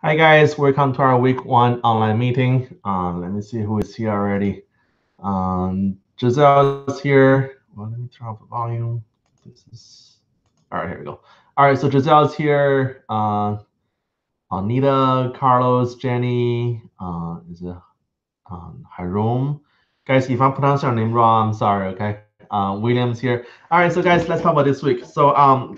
Hi guys, welcome to our week one online meeting. Let me see who is here already. Giselle's here. Well, let me turn off the volume. This is all right. Here we go. All right, so Giselle's here. Anita, Carlos, Jenny, is it Hiram? Guys, if I pronounce your name wrong, I'm sorry. Okay. William's here. All right, so guys, let's talk about this week. So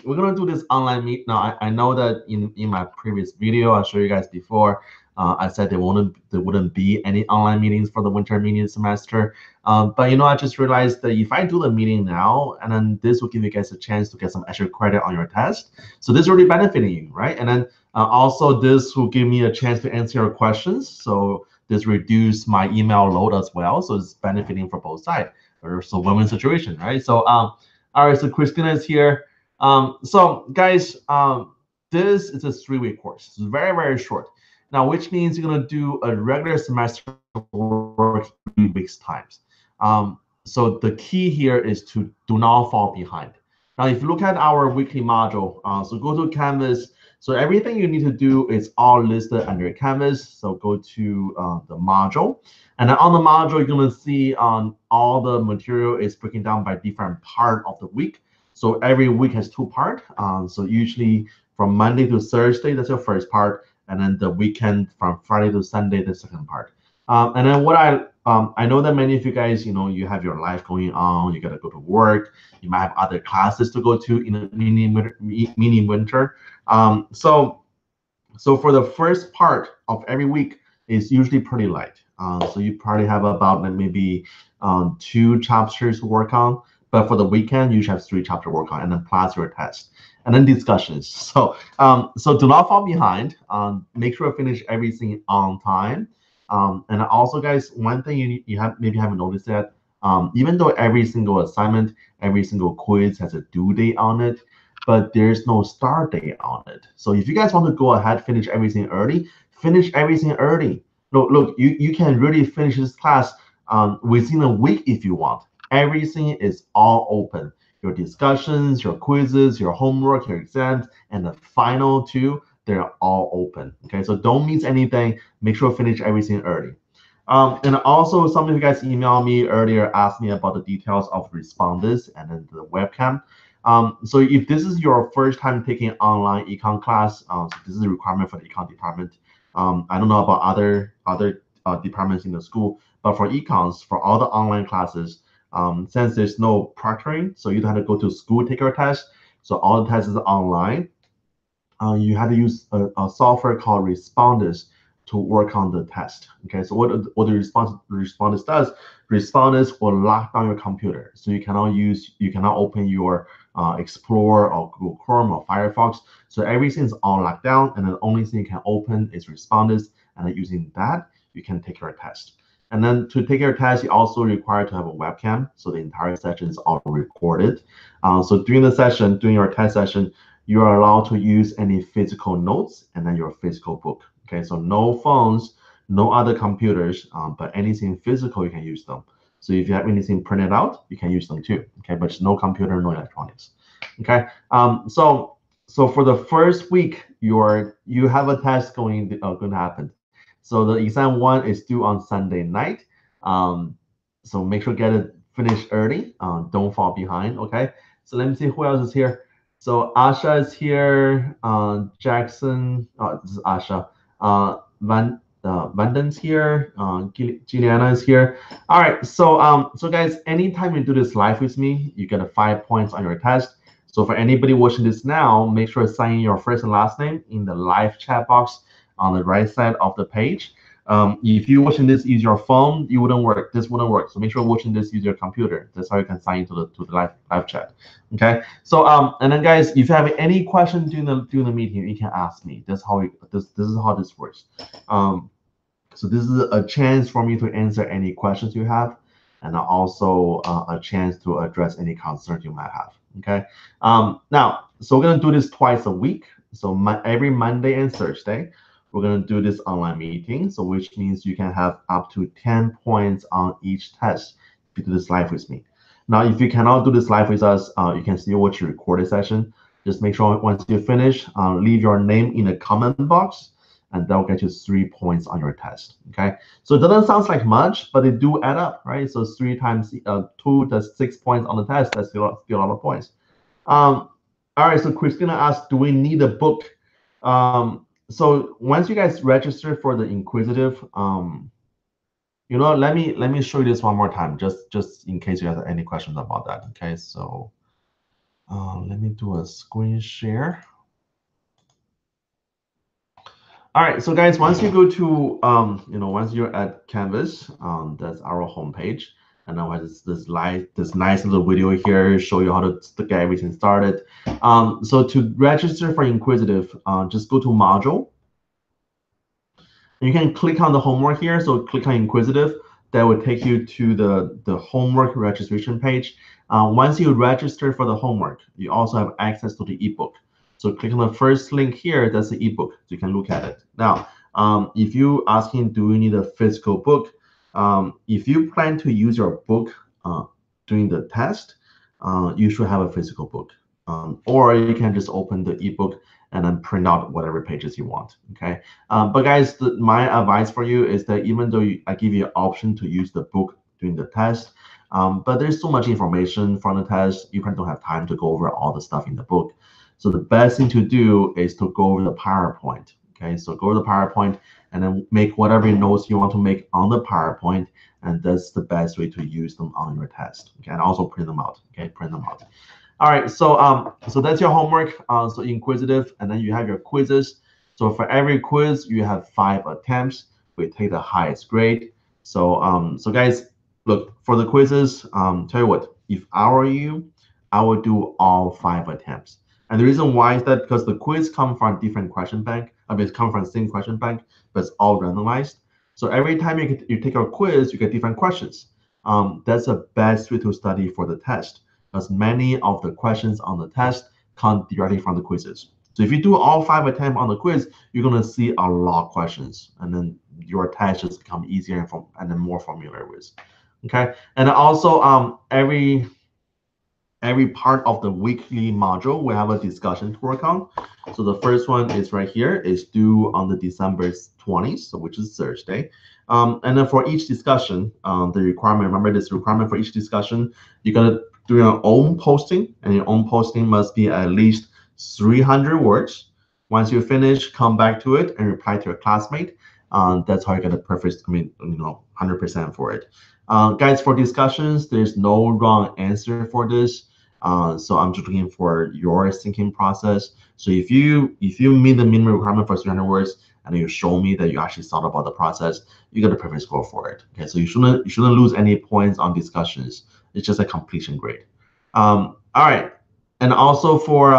we're gonna do this online meet. Now I know that in my previous video I showed you guys before. I said there wouldn't be any online meetings for the winter meeting semester. But I just realized that if I do the meeting now, and then this will give you guys a chance to get some extra credit on your test. So this is really benefiting you, right? And then also this will give me a chance to answer your questions. So this reduce my email load as well. So it's benefiting for both sides. Or so win-win situation, right? So all right, so Christina is here. So guys, this is a 3-week course. It's very, very short. Now, which means you're gonna do a regular semester work 3 weeks times. So the key here is to do not fall behind. Now, if you look at our weekly module, so go to Canvas. So everything you need to do is all listed under Canvas. So go to the module. And then on the module, you're going to see all the material is breaking down by different part of the week. So every week has 2 parts. So usually from Monday to Thursday, that's your first part. And then the weekend from Friday to Sunday, the second part. And then what I know that many of you guys, you have your life going on. You got to go to work. You might have other classes to go to in a mini winter. So for the first part of every week is usually pretty light. So you probably have about maybe 2 chapters to work on. But for the weekend, you should have 3 chapters to work on, and then plus your test, and then discussions. So do not fall behind. Make sure to finish everything on time. And also, guys, one thing you have maybe haven't noticed that even though every single assignment, every single quiz has a due date on it, but there's no start date on it. So if you guys want to go ahead, finish everything early, finish everything early. Look, you can really finish this class within a week if you want. Everything is all open. Your discussions, your quizzes, your homework, your exams, and the final 2, they're all open. Okay, so don't miss anything. Make sure to finish everything early. And also, some of you guys emailed me earlier, asked me about the details of responders and then the webcam. So if this is your first time taking online econ class, so this is a requirement for the econ department. I don't know about other departments in the school, but for econs, for all the online classes, since there's no proctoring, so you don't have to go to school take your test. So all the tests is online. You have to use a software called Respondus to work on the test. Okay, so what the Respondus does, Respondus will lock down your computer, so you cannot open your Explorer or Google Chrome or Firefox. So everything is all locked down, and the only thing you can open is Respondus, and then using that you can take your test. And then to take your test, you also require to have a webcam, so the entire session is all recorded. So during the session, during your test session, you are allowed to use any physical notes and then your physical book. Okay, so no phones, no other computers, but anything physical, you can use them. So if you have anything printed out, you can use them too. Okay, but it's no computer, no electronics. Okay, so for the first week, you have a test going to happen. So the exam 1 is due on Sunday night. So make sure to get it finished early. Don't fall behind. Okay, so let me see who else is here. So Asha is here. Jackson. This is Asha. Vanden's here. Juliana is here. All right. So guys, anytime you do this live with me, you get a 5 points on your test. So for anybody watching this now, make sure to sign in your first and last name in the live chat box on the right side of the page. If you're watching this use your phone, it wouldn't work. This wouldn't work. So make sure watching this use your computer. That's how you can sign into the live chat. Okay. So and then guys, if you have any questions during the meeting, you can ask me. That's how this is how this works. So this is a chance for me to answer any questions you have, and also a chance to address any concerns you might have. Okay. Now, so we're gonna do this twice a week. So every Monday and Thursday, we're going to do this online meeting, so which means you can have up to 10 points on each test if you do this live with me. Now, if you cannot do this live with us, you can still watch the recorded session. Just make sure once you finish, leave your name in the comment box, and that will get you 3 points on your test. Okay, so it doesn't sound like much, but they do add up, right? So 3 times 2, that's 6 points on the test. That's still a lot of points. All right, so Christina asked, do we need a book? So once you guys register for the Inquisitive, let me show you this one more time, just in case you have any questions about that. Okay, so let me do a screen share. All right, so guys, once you go to once you're at Canvas, that's our homepage, and now has this nice little video here show you how to get everything started. So to register for Inquisitive, just go to Module. You can click on the homework here. So click on Inquisitive. That will take you to the homework registration page. Once you register for the homework, you also have access to the ebook. So click on the first link here. That's the ebook. So you can look at it. Now, if you asking, do you need a physical book? If you plan to use your book during the test, you should have a physical book. Or you can just open the ebook and then print out whatever pages you want. Okay. But guys, my advice for you is that even though I give you an option to use the book during the test, but there's so much information from the test, you probably don't have time to go over all the stuff in the book. So the best thing to do is to go over the PowerPoint. Okay, so go to the PowerPoint and then make whatever notes you want to make on the PowerPoint, and that's the best way to use them on your test. Okay, and also print them out. Okay, print them out. All right, so that's your homework. So Inquisitive, and then you have your quizzes. So for every quiz, you have 5 attempts. We take the highest grade. So so guys, look for the quizzes. Tell you what, if I were you, I would do all 5 attempts. And the reason why is that because the quiz come from different question bank. I mean, it's come from the same question bank, but it's all randomized. So every time you take a quiz, you get different questions. That's the best way to study for the test, because many of the questions on the test come directly from the quizzes. So if you do all 5 attempts on the quiz, you're gonna see a lot of questions, and then your test just become easier and then more familiar with. Okay, and also every part of the weekly module, we have a discussion to work on. So the first one is right here, is due on the December 20th, so which is Thursday. And then for each discussion, the requirement, remember this requirement for each discussion, you're gonna do your own posting, and your own posting must be at least 300 words. Once you finish, come back to it and reply to your classmate. That's how you get a perfect, 100% for it. Guys, for discussions, there's no wrong answer for this. So I'm just looking for your thinking process. So if you meet the minimum requirement for 300 words and you show me that you actually thought about the process, you get a perfect score for it. Okay, so you shouldn't lose any points on discussions. It's just a completion grade. All right, and also for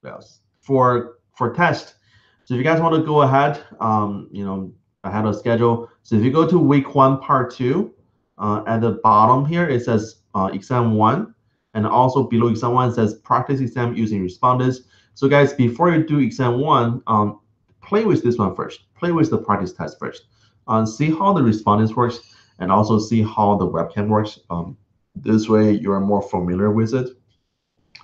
test. So if you guys want to go ahead, ahead of schedule. So if you go to week 1, part 2, at the bottom here it says exam 1, and also below exam 1 it says practice exam using respondents. So guys, before you do exam 1, play with this one first. Play with the practice test first. See how the respondents works, and also see how the webcam works. This way you are more familiar with it.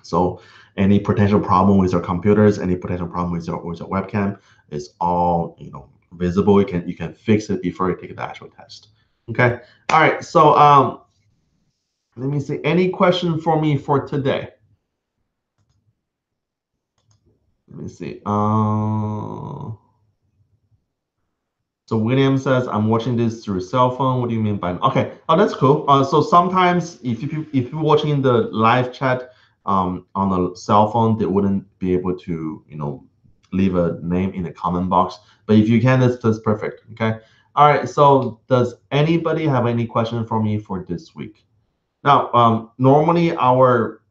So any potential problem with your computers, any potential problem with your webcam is all visible. You can fix it before you take the actual test. Okay. All right. So let me see. Any question for me for today? Let me see. So William says, I'm watching this through cell phone. What do you mean by? Okay. Oh, that's cool. So sometimes if you're watching the live chat on a cell phone, they wouldn't be able to leave a name in the comment box. But if you can, that's perfect. Okay. All right. So does anybody have any question for me for this week? Now, normally our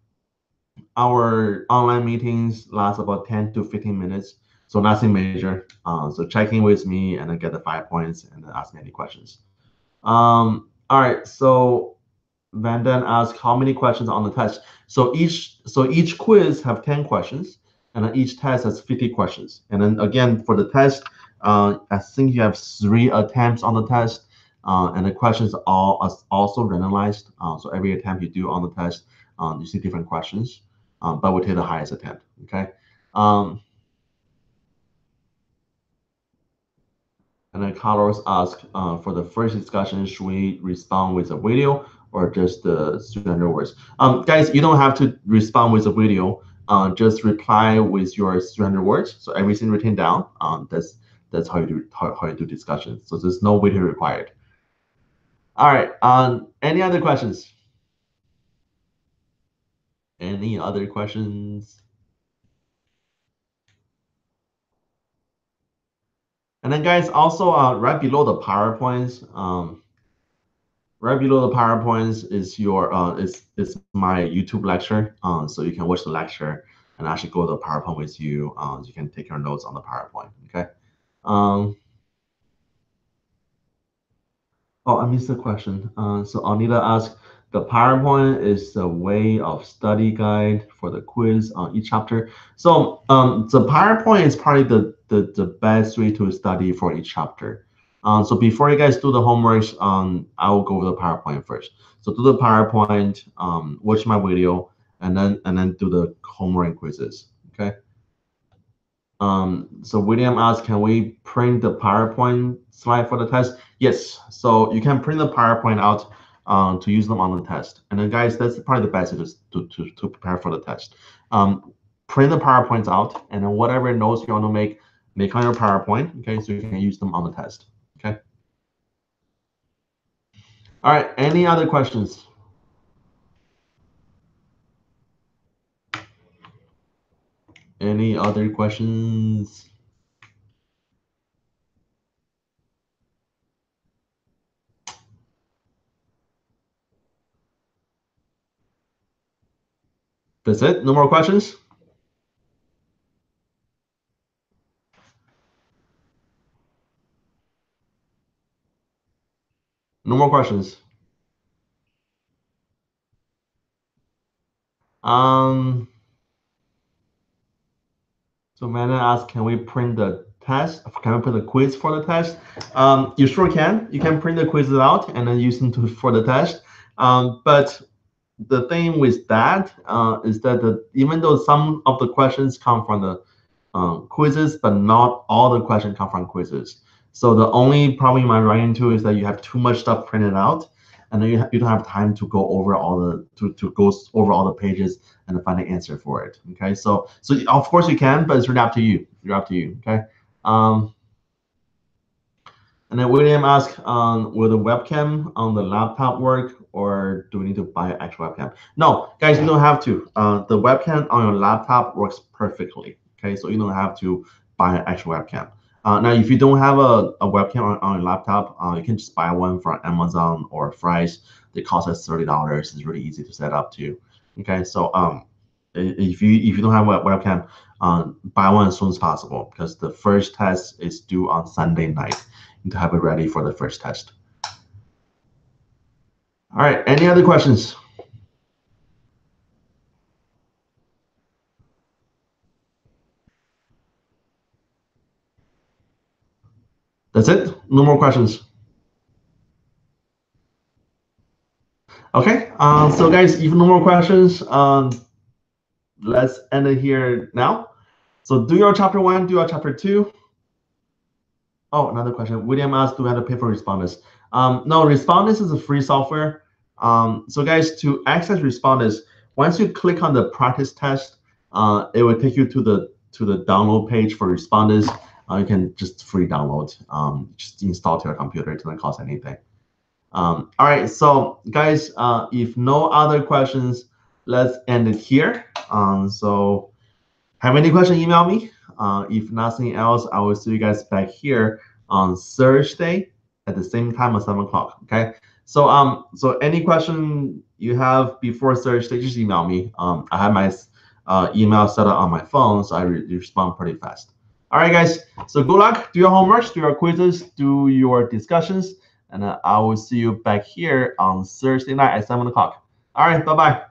online meetings last about 10 to 15 minutes. So nothing major. So check in with me and then get the 5 points and then ask me any questions. All right. So Van Den asked how many questions on the test. So each quiz have 10 questions, and then each test has 50 questions. And then again for the test, I think you have 3 attempts on the test, and the questions are also randomized. So every attempt you do on the test, you see different questions, but we take the highest attempt. Okay. then Carlos asked, for the first discussion, should we respond with a video or just the 300 words? Guys, you don't have to respond with a video. Just reply with your 300 words. So everything written down. That's how you do discussions. So there's no video required. All right. Any other questions? Any other questions? And then, guys, also right below the PowerPoints, right below the PowerPoints is your is my YouTube lecture. So you can watch the lecture and actually go to the PowerPoint with you. You can take your notes on the PowerPoint. Okay. Oh, I missed the question. So Anita asked, the PowerPoint is a way of study guide for the quiz on each chapter. So the PowerPoint is probably the best way to study for each chapter. So before you guys do the homeworks, I will go over the PowerPoint first. So do the PowerPoint, watch my video, and then do the homework and quizzes. Okay. So William asked, can we print the PowerPoint slide for the test? Yes. So you can print the PowerPoint out to use them on the test. And then guys, that's probably the best to prepare for the test. Print the PowerPoints out, and then whatever notes you want to make on your PowerPoint. Okay, so you can use them on the test. Okay. All right. Any other questions? Any other questions? That's it? No more questions? No more questions. So Amanda asked, can we print the test? Can we print the quiz for the test? You sure can. You can print the quizzes out and then use them for the test. But the thing with that is that even though some of the questions come from the quizzes, but not all the questions come from quizzes. So the only problem you might run into is that you have too much stuff printed out, and then you don't have time to go over all the to go over all the pages and to find the answer for it. Okay, so of course you can, but it's really up to you. It's up to you. Okay. And then William asked, will the webcam on the laptop work, or do we need to buy an actual webcam? No, guys, you don't have to. The webcam on your laptop works perfectly. Okay, so you don't have to buy an actual webcam. Now, if you don't have a webcam on your laptop, you can just buy one from Amazon or Fry's. They cost us $30. It's really easy to set up too. Okay, so if you don't have a webcam, buy one as soon as possible, because the first test is due on Sunday night. To have it ready for the first test. All right, any other questions? That's it? No more questions? Okay, so guys, if no more questions, let's end it here now. So do your chapter 1, do your chapter 2. Oh, another question. William asked, do we have to pay for Respondus? No, Respondus is a free software. So guys, to access Respondus, once you click on the practice test, it will take you to the download page for Respondus. You can just free download, just install to your computer. It doesn't cost anything. All right, so guys, if no other questions, let's end it here. So have any question, email me. If nothing else, I will see you guys back here on Thursday at the same time at 7 o'clock. Okay. So so any question you have before Thursday, just email me. I have my email set up on my phone, so I respond pretty fast. All right, guys. So good luck. Do your homework, do your quizzes, do your discussions, and I will see you back here on Thursday night at 7 o'clock. All right. Bye bye.